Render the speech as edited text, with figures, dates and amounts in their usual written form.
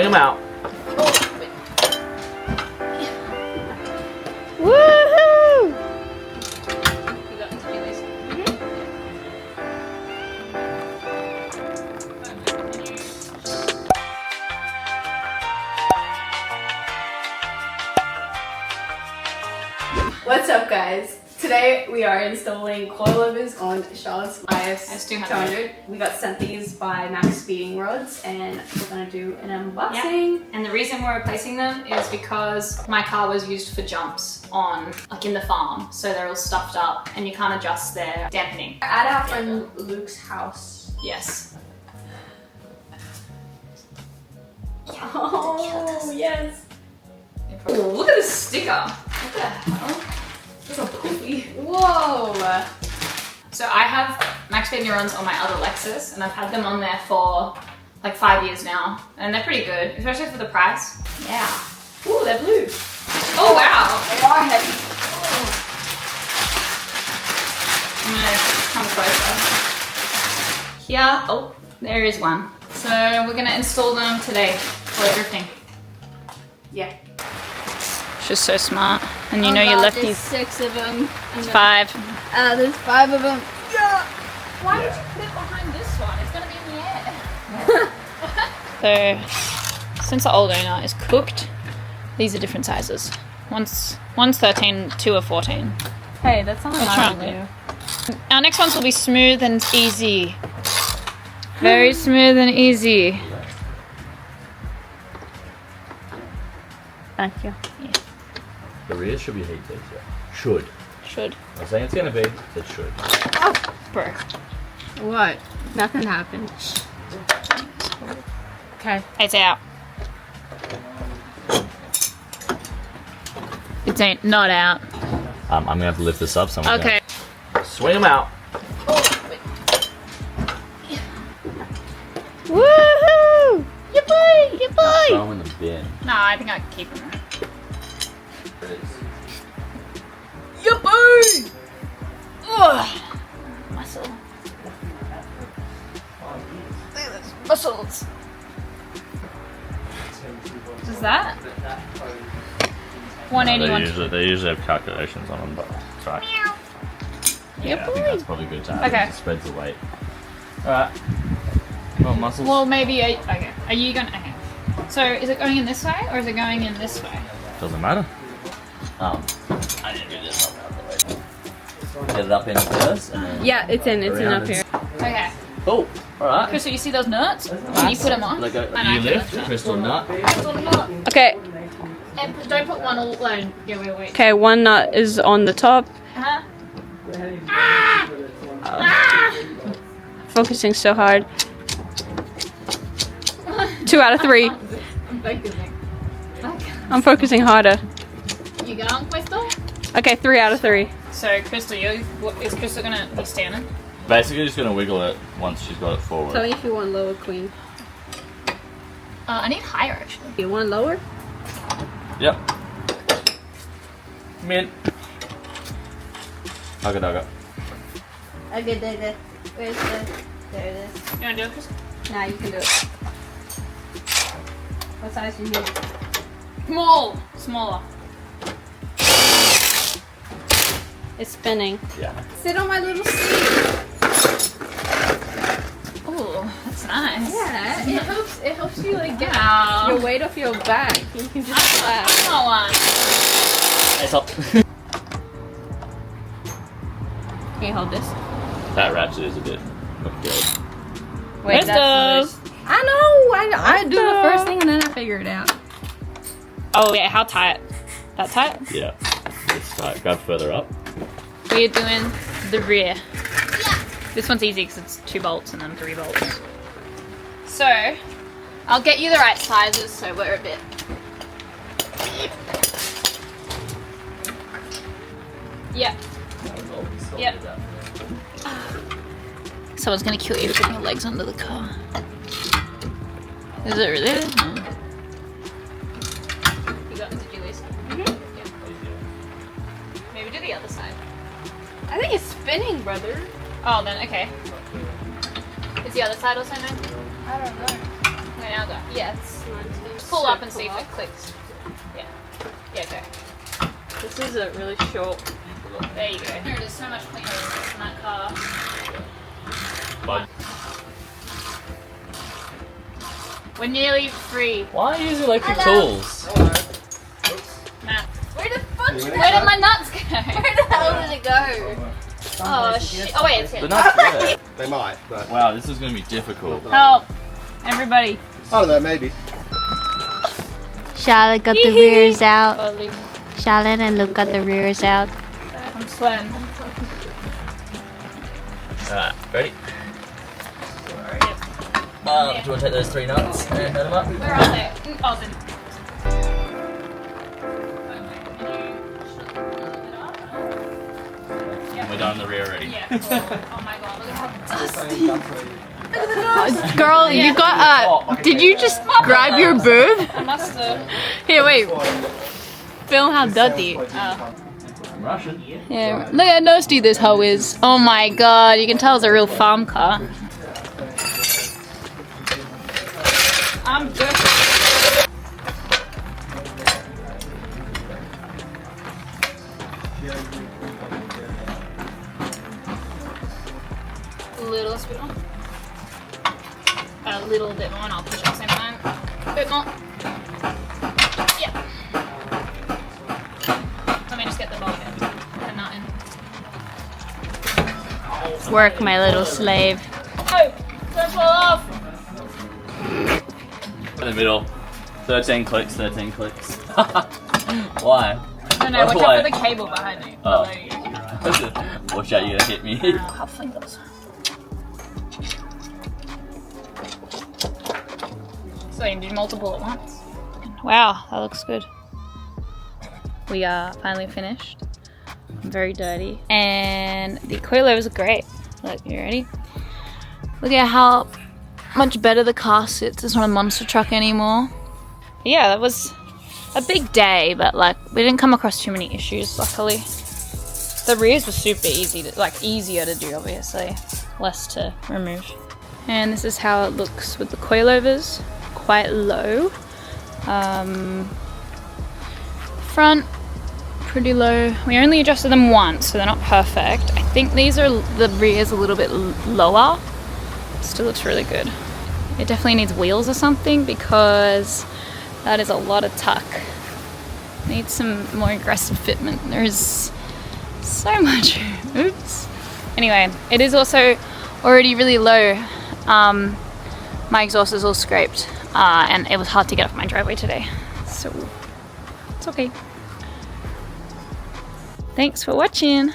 Swing them out. Woohoo! You got to do this. What's up, guys? Today we are installing coilovers on Charlotte's IS200. We got sent these by maxpeedingrods and we're gonna do an unboxing. Yeah. And the reason we're replacing them is because my car was used for jumps on, like in the farm. So they're all stuffed up and you can't adjust their dampening. We're at our friend Luke's house. Yes. Oh, yes. Oh, look at this sticker. What the hell? That's a poopy. Whoa. So I have maxpeedingrods on my other Lexus and I've had them on there for like 5 years now. And they're pretty good, especially for the price. Yeah. Ooh, they're blue. Oh wow. They are heavy. I'm gonna come closer. Here, oh, there is one. So we're gonna install them today for drifting. Yeah. She's so smart. And you Oh know God, you left there's these 6 of them. It's 5. There's 5 of them. Yeah. Why did you put it behind this one? It's gonna be in the air. So, since the old owner is cooked, these are different sizes. One's 13, 2 are 14. Hey, that's not What's wrong with you? Our next ones will be smooth and easy. Very smooth and easy. Thank you. The rear should be heat seats, yeah. Should. Should. I'm not saying it's gonna be, it should. Oh, bro. What? Nothing happened. Okay. It's out. It's ain't not out. I'm gonna have to lift this up somewhere. Okay. Swing them out. Woohoo! Your boy! Your boy! Throw them in the bin. No, I think I can keep them. There it is. Yippee! Ugh. Muscle. Look at those muscles. What's that? 181. They usually have calculations on them, but it's right. Yeah, I think that's probably good to have. Okay. It spreads the weight. Alright. Well, muscles. Well, maybe. Okay. Are you going to. Okay. So, is it going in this way or is it going in this way? Doesn't matter. I need to do this up out the way. Get it up in first and then Yeah, it's in up here. Okay. Oh, alright. Crystal, you see those nuts? When you put them on. Like And I you can lift, it. crystal nut. Crystal nut. Okay. And don't put one all alone. Yeah, wait. Okay, one nut is on the top. Uh-huh. Focusing so hard. 2 out of 3. I'm focusing. I'm focusing harder. You going, Crystal? Okay, 3 out of 3. So, Crystal, is Crystal gonna be standing? Basically just gonna wiggle it once she's got it forward. Tell me if you want lower, Queen. I need higher, actually. You want lower? Yep. Mint. Hugga dugga. Okay, there. Where's the... There it is. You wanna do it, Crystal? Nah, you can do it. What size do you need? Small. Smaller. It's spinning. Yeah. Sit on my little seat. Ooh, that's nice. Yeah, it helps you like get Ow. your weight off your back. You can just relax. Small one. It's up. Can you hold this? That ratchet is a bit good. Wait, Crystals. I know. I do the first thing and then I figure it out. Oh, yeah, how tight? That tight? Yeah. It's tight. Grab further up. We're doing the rear. Yeah. This one's easy because it's 2 bolts and then 3 bolts. So, I'll get you the right sizes so we're a bit... Yep. Yep. Someone's gonna kill you for putting your legs under the car. Is it really? No. You got did you listen? Yeah. Maybe do the other side. I think it's spinning, brother. Oh, then okay. Is the other side also no? I don't know. I'm now go. Yes. Pull up and see if it clicks. Yeah. Yeah, go. This is a really short. There you go. There it is, so much cleaner in that car. But We're nearly free. why are you using electric tools? Matt. Where the fuck? Where did my nuts go? Where the hell did it go? Oh shit. Oh wait, it's The here. nuts work. They might, but Wow, this is going to be difficult. Help! Everybody. I don't know, maybe. Charlotte got the rears out. Holy. Charlotte and Luke got the rears out. I'm sweating. Alright, ready? Do you want to take those 3 nuts and head them up? Where are they? Oh, then. We're done the rear already. Yeah. Oh my god, look at how dusty. Girl, you got did you just grab your boob? I must have. Here, wait. Film how dirty. I'm Russian. Yeah, look how nasty this hoe is. Oh my god, you can tell it's a real farm car. I'm good. Little bit more. A little bit more, and I'll push at the same time. A bit more. Yeah. Let me just get the bulb in. The nut in. Work, my little slave. Oh! Don't fall off! In the middle. 13 clicks, 13 clicks. Why? No, no, watch Why? out for the cable behind me. Oh. Below you. Watch out, you're going to hit me. I'll have fingers. So you can do multiple at once. Wow, that looks good. We are finally finished. I'm very dirty. And the coilovers are great. Look, you ready? Look at how much better the car sits. It's not a monster truck anymore. Yeah, that was a big day, but like we didn't come across too many issues, luckily. The rears were super easy, easier to do, obviously. Less to remove. And this is how it looks with the coilovers. Quite low. Front, pretty low. We only adjusted them once, so they're not perfect. I think the rears a little bit lower. Still looks really good. It definitely needs wheels or something because that is a lot of tuck. Needs some more aggressive fitment. There's so much. Oops. Anyway, it is also already really low. My exhaust is all scraped and it was hard to get off my driveway today. So it's okay. Thanks for watching.